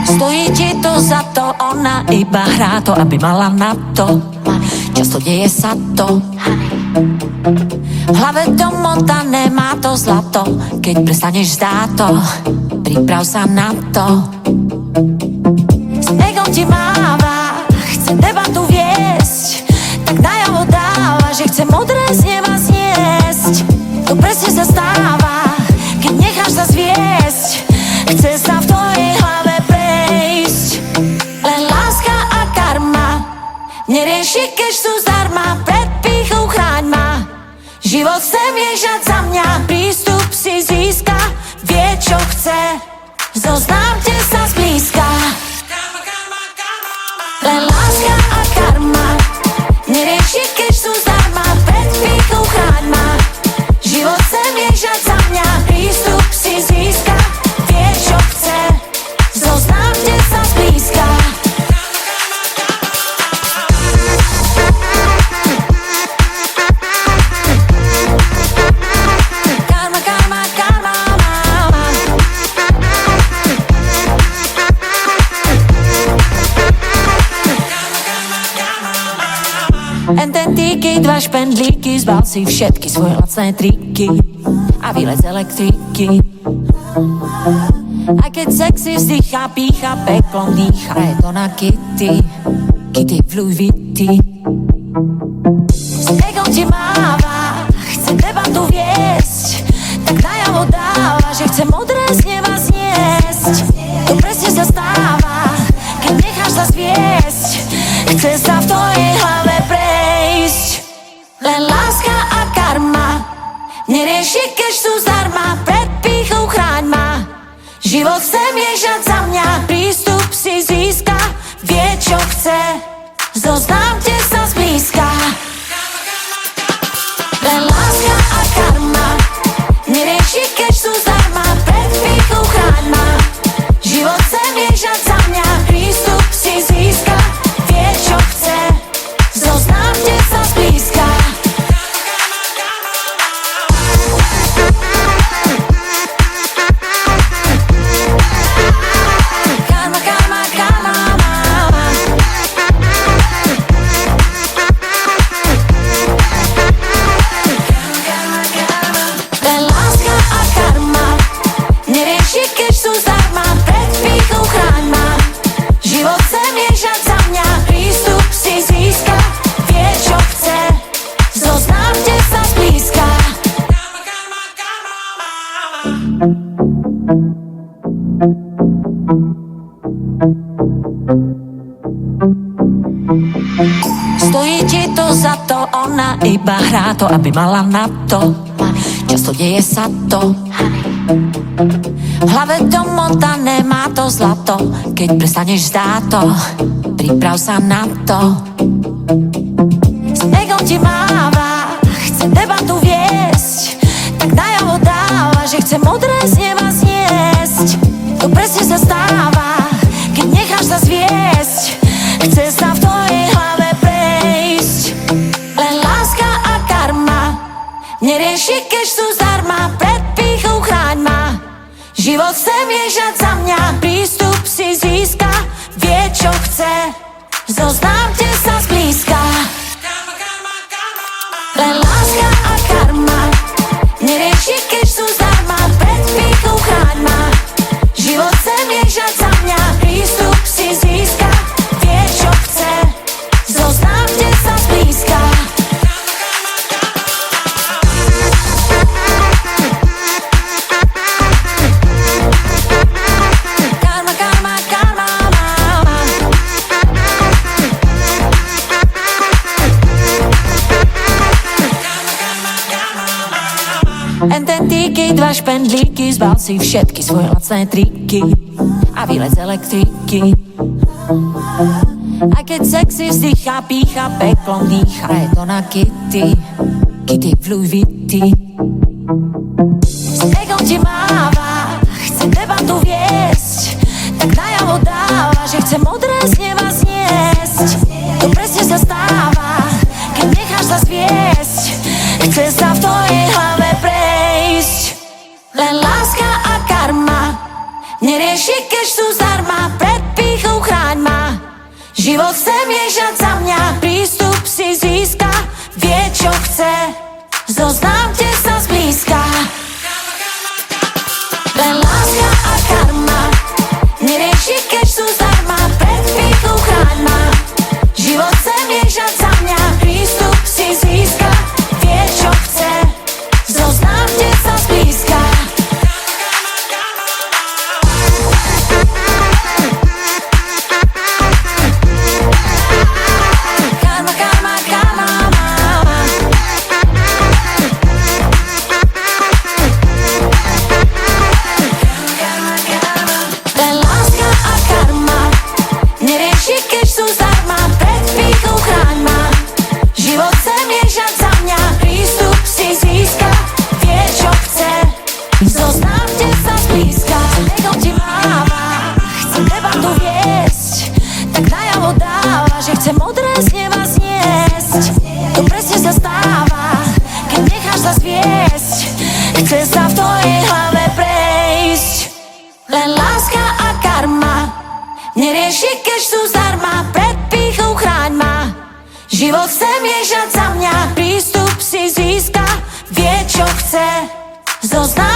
Stojí ti to za to, ona iba hrá to, aby mala na to. Často deje sa to. V hlave domotané má to zlato. Keď prestaneš zdá to, priprav sa na to. S egom ti máva, chce debatu viesť, tak najavo dáva, že chce modré z neba zniesť. To presne sa stáva, keď necháš sa zviesť. Chce sa v tvojej hlave prejsť. Len láska a karma nerieši, keď sú zdarma. Pred pýchou chráň ma. Život chce miežať za mňa. Prístup si získa, vie čo chce. Zoznámte sa zblízka. Len láska a karma nerieši, keď sú zdarma. Pred pýchou chráň ma. Život chce miežať za mňa. Prístup si získa, vie čo chce. Zoznámte sa zblízka. Karma, karma, karma, mama. Ententíky, dva špendlíky, zbal si všetky svoje lacné triky a výlet z elektriky. Aj keď sexy vzdychá, pícha, peklom dýcha. Je to na Kitty, Kitty v Louis Vuitton. S egom ti máva, chce debatu viesť, tak najavo dáva, že chce modré z neba zniesť. To presne sa stáva, keď necháš sa zviesť. Chce sa v tvojej hlave prejsť. Len láska a karma nerieši, keď sú zdarma. Pred pýchou chráň ma. Život chce miežať za mňa. Prístup si získa, vie čo chce. Zoznámte sa zblízka. Len láska a karma nerieši, keď sú zdarma. Pred pýchou chráň ma. Život chce miežať za mňa. Prístup si získa, vie čo chce. Zoznámte sa zblízka. Karma, karma, karma, mama. Len láska a karma nerieši, keď sú zdarma. Pred pýchou chráň ma. Život chce miežať za mňa. Prístup si získa, vie čo chce. Zoznámte sa zblízka. Stojí ti to za to, ona iba hrá to, aby mala na to. Často deje sa to. V hlave domotané má to zlato. Keď prestaneš zdá to, priprav sa na to. S egom ti máva, chce debatu viesť, tak najavo dáva, že chce modré z neba zniesť. To presne sa stáva, keď necháš sa zviesť. Chce sa v tvojej hlave prejsť. Len láska a karma nerieši, keď sú zdarma. Pred pýchou chráň ma. Život chce miežať za mňa. Prístup si získa, vie čo chce. Zoznámte sa zblízka. Len láska a karma nerieši, keď sú zdarma. Pred pýchou chráň ma. Život chce miežať za mňa. Prístup si získa, vie čo chce. Zoznámte sa zblízka. Karma, karma, karma, mama. Ententíky, dva špendlíky, zbal si všetky svoje lacné triky a výlet z elektriky. Aj keď sexy vzdychá, pícha, peklom dýcha. Je to na Kitty, Kitty v Louis Vuitton. S egom ti máva, chce debatu viesť, tak najavo dáva, že chce modré z neba zniesť. To presne sa stáva, keď necháš sa zviesť. chce sa v tvojej hlave prejsť. Len láska a karma nerieši, keď sú zdarma. Pred pýchou chráň ma. Život chce miešať za mňa. Prístup si získa, vie čo chce. Zoznámte sa zblízka. Len láska a karma nerieši, keď sú zdarma. Pred pýchou chráň ma. Život chce miešať za mňa. Prístup si získa, vie čo chce. Zoznámte sa zblízka. Karma, karma, karma, mama. Len láska a karma nerieši, keď sú zdarma. Pred pýchou chráň ma. Život chce miešať za mňa. Prístup si získa, vie čo chce. Zoznámte sa zblízka. Ego ti máva, chce debatu viesť. Tak najavo dáva, že chce modré z neba zniesť. To presne sa stáva, keď necháš sa zviesť. Chce sa v tvojej hlave prejsť. Len láska a karma nerieši, keď sú zdarma. Pred pýchou chráň ma. Život chce miešať za mňa. Prístup si získa, vie čo chce. Zoznámte